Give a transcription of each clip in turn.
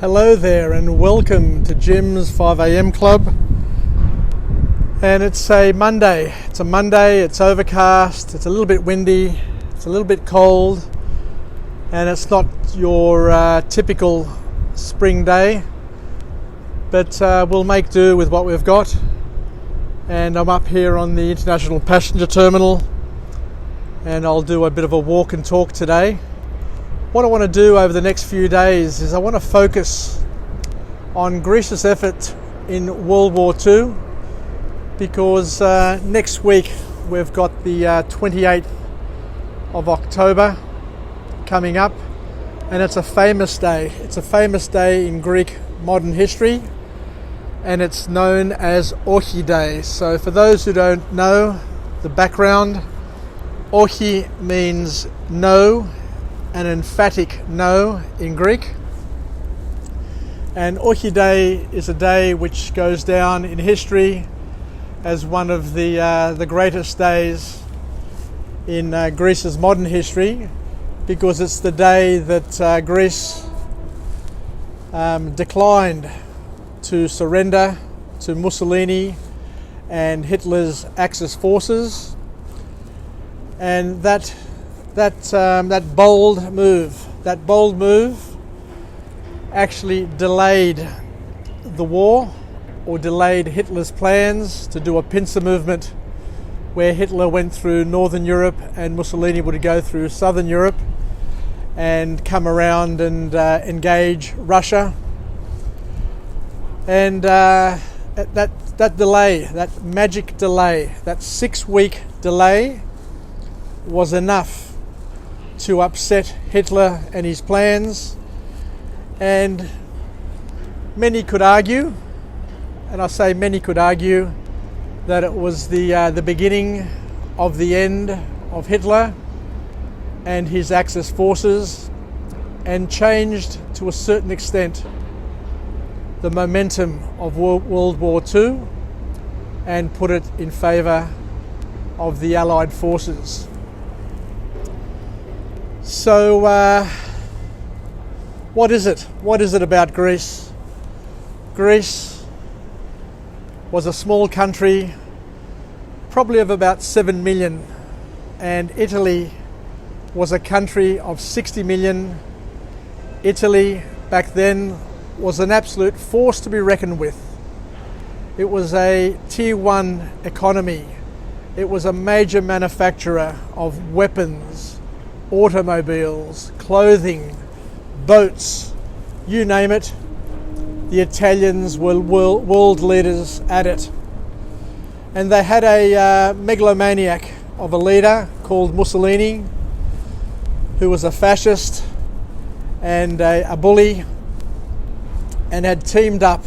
Hello there and welcome to Jim's 5am Club. And it's a Monday. It's overcast, it's a little bit windy, it's a little bit cold, and it's not your typical spring day, but we'll make do with what we've got. And I'm up here on the International Passenger Terminal, and I'll do a bit of a walk and talk today. What I want to do over the next few days is I want to focus on Greece's effort in World War II, because next week we've got the 28th of October coming up, and it's a famous day. It's a famous day in Greek modern history, and it's known as Ochi Day. So for those who don't know the background, Ochi means no, an emphatic no in Greek. And Ochi Day is a day which goes down in history as one of the greatest days in Greece's modern history, because it's the day that Greece declined to surrender to Mussolini and Hitler's Axis forces, and that bold move actually delayed the war, or delayed Hitler's plans to do a pincer movement where Hitler went through Northern Europe and Mussolini would go through Southern Europe and come around and engage Russia. And that delay, that magic delay, that 6-week delay was enough to upset Hitler and his plans. And many could argue, and I say many could argue, that it was the beginning of the end of Hitler and his Axis forces, and changed to a certain extent the momentum of World War II and put it in favour of the Allied forces. So what is it? What is it about Greece? Greece was a small country, probably of about 7 million, and Italy was a country of 60 million. Italy back then was an absolute force to be reckoned with. It was a tier 1 economy. It was a major manufacturer of weapons, automobiles, clothing, boats, you name it. The Italians were world leaders at it. And they had a megalomaniac of a leader called Mussolini, who was a fascist and a bully, and had teamed up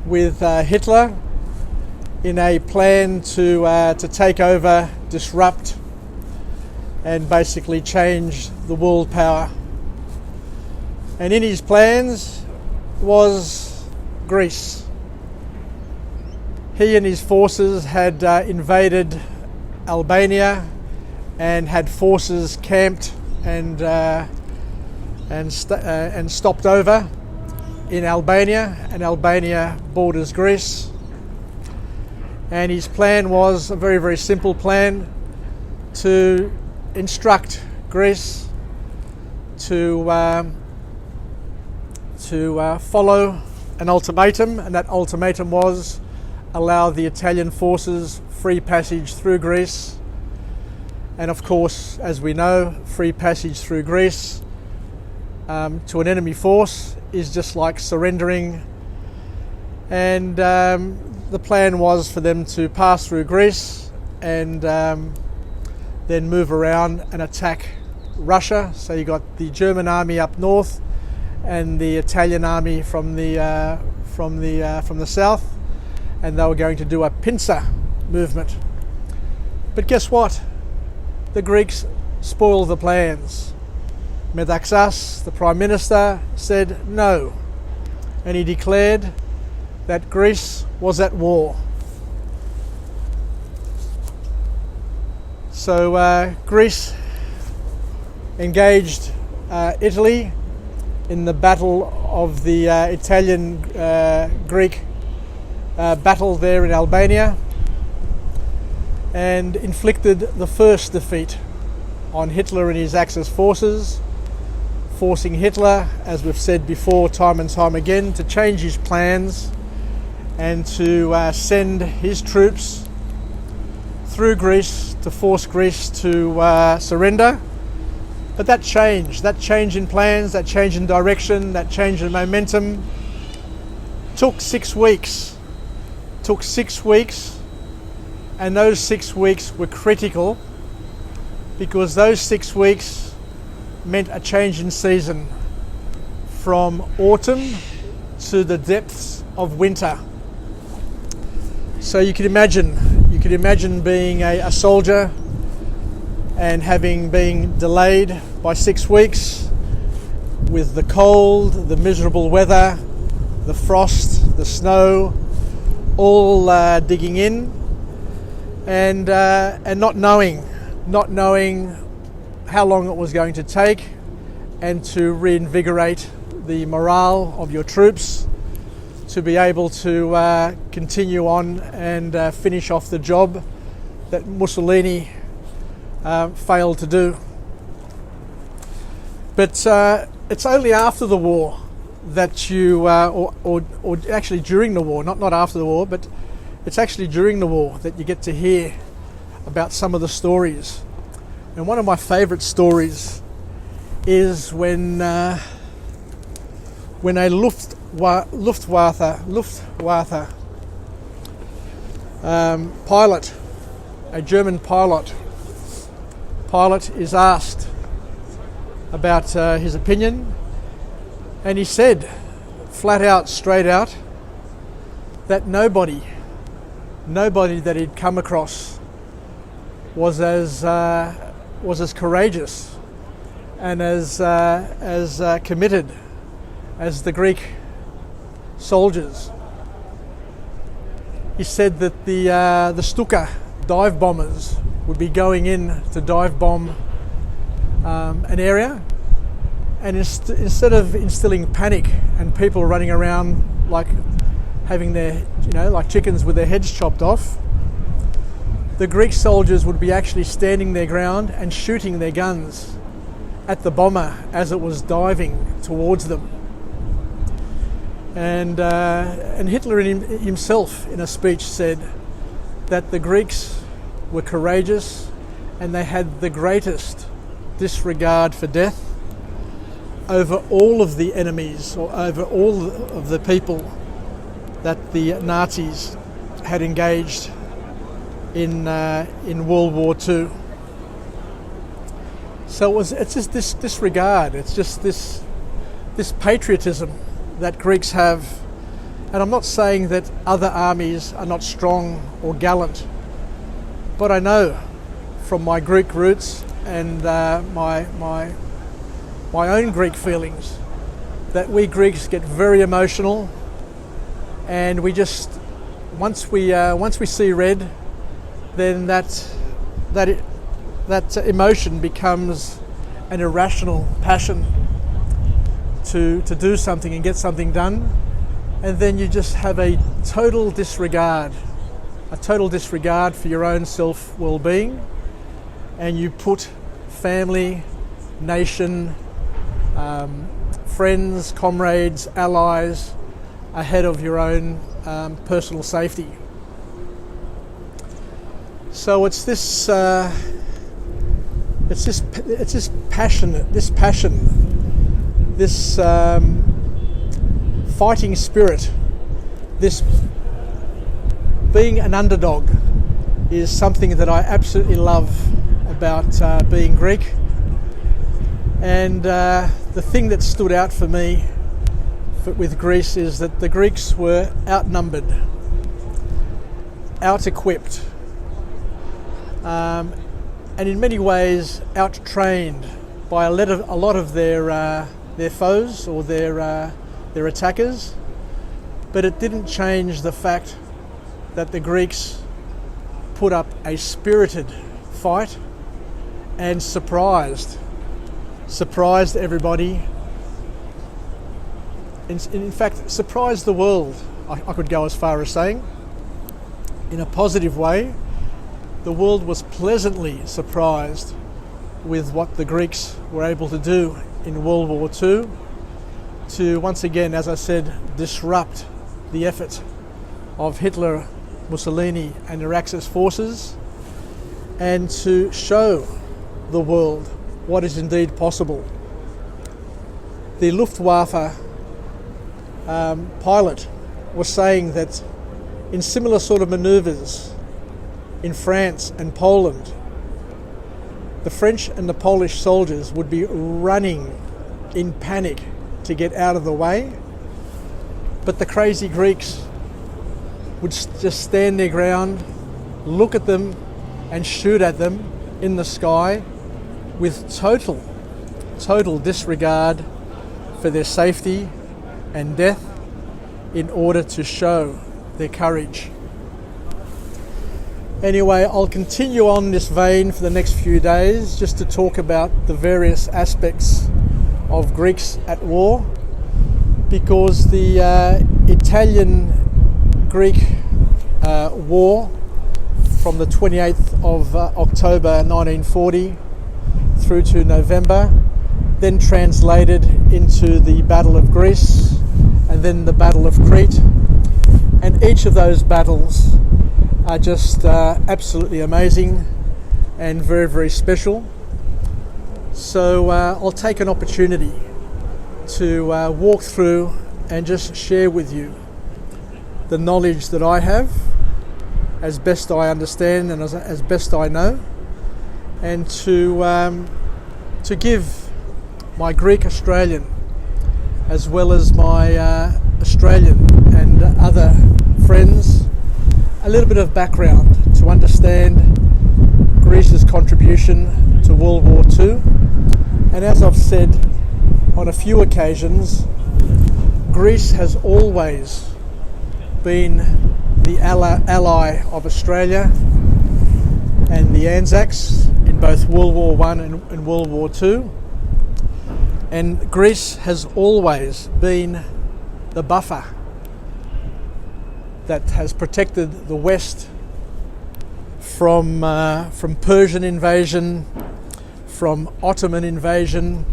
with Hitler in a plan to take over, disrupt, and basically change the world power. And in his plans was Greece. He and his forces had invaded Albania and had forces camped and stopped over in Albania, and Albania borders Greece. And his plan was a very, very simple plan: to instruct Greece to follow an ultimatum, and that ultimatum was allow the Italian forces free passage through Greece. And of course, as we know, free passage through Greece to an enemy force is just like surrendering. And the plan was for them to pass through Greece and then move around and attack Russia. So you got the German army up north and the Italian army from the south, and they were going to do a pincer movement. But guess what? The Greeks spoiled the plans. Metaxas, the Prime Minister, said no, and he declared that Greece was at war. So Greece engaged Italy in the battle of the Italian-Greek battle there in Albania, and inflicted the first defeat on Hitler and his Axis forces, forcing Hitler, as we've said before time and time again, to change his plans and to send his troops through Greece to force Greece to surrender. But that change in plans, that change in direction, that change in momentum took 6 weeks. Took 6 weeks, and those 6 weeks were critical because those 6 weeks meant a change in season from autumn to the depths of winter. So you could imagine being a soldier and having been delayed by 6 weeks with the cold, the miserable weather, the frost, the snow, all digging in, and not knowing how long it was going to take, and to reinvigorate the morale of your troops to be able to continue on and finish off the job that Mussolini failed to do. But it's only after the war that you, or actually during the war, not after the war, but it's actually during the war that you get to hear about some of the stories. And one of my favourite stories is when a Luftwaffe pilot, a German pilot is asked about his opinion, and he said flat out, straight out, that nobody that he'd come across was as courageous and as committed as the Greek soldiers. He said that the Stuka dive bombers would be going in to dive bomb an area, and instead of instilling panic and people running around like having their, like chickens with their heads chopped off, the Greek soldiers would be actually standing their ground and shooting their guns at the bomber as it was diving towards them. And Hitler himself in a speech said that the Greeks were courageous and they had the greatest disregard for death over all of the enemies, or over all of the people that the Nazis had engaged in World War II. So it's just this disregard, it's just this patriotism that Greeks have. And I'm not saying that other armies are not strong or gallant, but I know from my Greek roots and my own Greek feelings that we Greeks get very emotional, and we just once we see red, then that emotion becomes an irrational passion to do something and get something done, and then you just have a total disregard for your own self well-being, and you put family, nation, friends, comrades, allies ahead of your own personal safety. So it's this passion, this fighting spirit, this being an underdog is something that I absolutely love about being Greek. And the thing that stood out for me with Greece is that the Greeks were outnumbered, out-equipped, and in many ways out-trained by a lot of their foes or their attackers. But it didn't change the fact that the Greeks put up a spirited fight and surprised everybody in fact, surprised the world, I could go as far as saying. In a positive way, the world was pleasantly surprised with what the Greeks were able to do in World War II to, once again, as I said, disrupt the effort of Hitler, Mussolini and their Axis forces, and to show the world what is indeed possible. The Luftwaffe pilot was saying that in similar sort of manoeuvres in France and Poland, the French and the Polish soldiers would be running in panic to get out of the way, but the crazy Greeks would just stand their ground, look at them and shoot at them in the sky with total disregard for their safety and death in order to show their courage. Anyway, I'll continue on this vein for the next few days just to talk about the various aspects of Greeks at war, because the Italian-Greek war from the 28th of October 1940 through to November, then translated into the Battle of Greece and then the Battle of Crete. And each of those battles are just absolutely amazing and very, very special. So I'll take an opportunity to walk through and just share with you the knowledge that I have, as best I understand and as best I know, and to give my Greek Australian as well as my Australian and other friends a little bit of background to understand Greece's contribution to World War II. And as I've said on a few occasions, Greece has always been the ally of Australia and the Anzacs in both World War I and World War II. And Greece has always been the buffer that has protected the West from Persian invasion, from Ottoman invasion,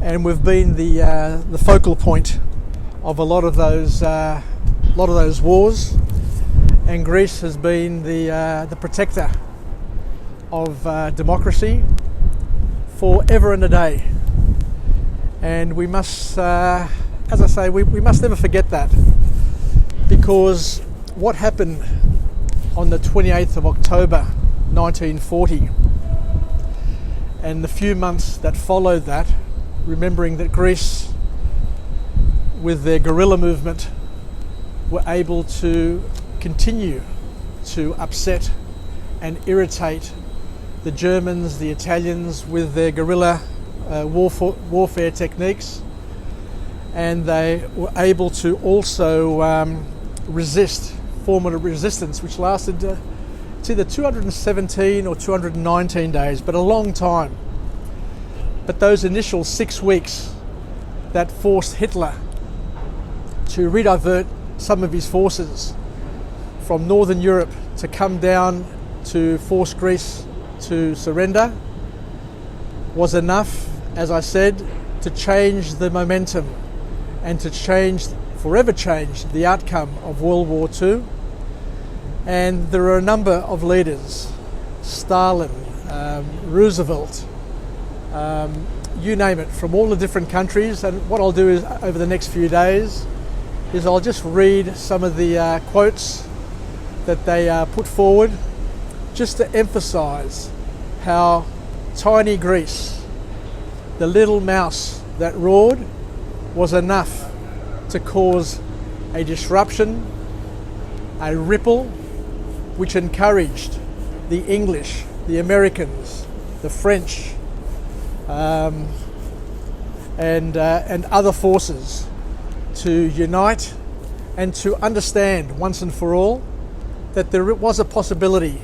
and we've been the focal point of a lot of those wars. And Greece has been the protector of democracy forever and a day. And we must, as I say, we must never forget that, because what happened on the 28th of October 1940 and the few months that followed that, remembering that Greece, with their guerrilla movement, were able to continue to upset and irritate the Germans, the Italians, with their guerrilla warfare techniques, and they were able to also form a resistance which lasted it's either 217 or 219 days, but a long time. But those initial 6 weeks that forced Hitler to redivert some of his forces from Northern Europe to come down to force Greece to surrender was enough, as I said, to change the momentum and to forever change the outcome of World War II. And there are a number of leaders, Stalin, Roosevelt, you name it, from all the different countries. And what I'll do is, over the next few days, is I'll just read some of the quotes that they put forward, just to emphasize how tiny Greece, the little mouse that roared, was enough to cause a disruption, a ripple, which encouraged the English, the Americans, the French, and other forces to unite and to understand once and for all that there was a possibility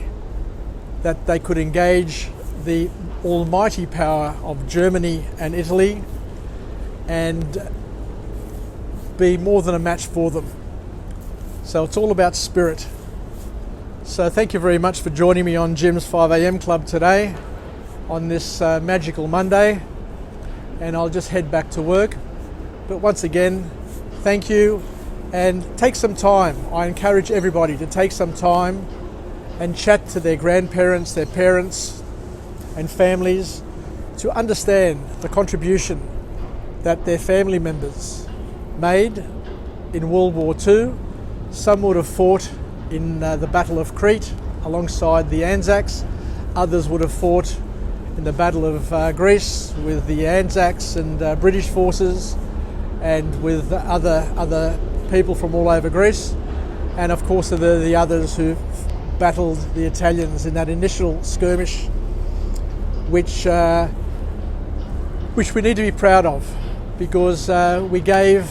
that they could engage the almighty power of Germany and Italy and be more than a match for them. So it's all about spirit. So thank you very much for joining me on Jim's 5am Club today on this magical Monday, and I'll just head back to work. But once again, thank you, and take some time. I encourage everybody to take some time and chat to their grandparents, their parents and families to understand the contribution that their family members made in World War II. Some would have fought in the Battle of Crete alongside the Anzacs. Others would have fought in the Battle of Greece with the Anzacs and British forces, and with other people from all over Greece. And of course the others who battled the Italians in that initial skirmish, which we need to be proud of, because we gave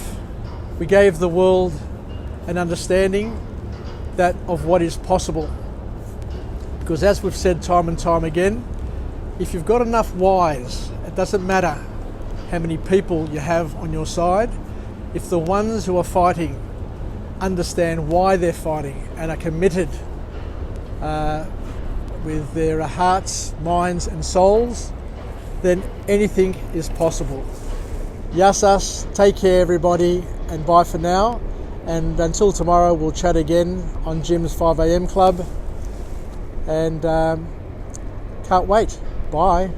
the world an understanding that of what is possible. Because as we've said time and time again, if you've got enough whys, it doesn't matter how many people you have on your side. If the ones who are fighting understand why they're fighting and are committed with their hearts, minds and souls, then anything is possible. Yassas, take care everybody, and bye for now. And until tomorrow, we'll chat again on Jim's 5am Club. And can't wait. Bye.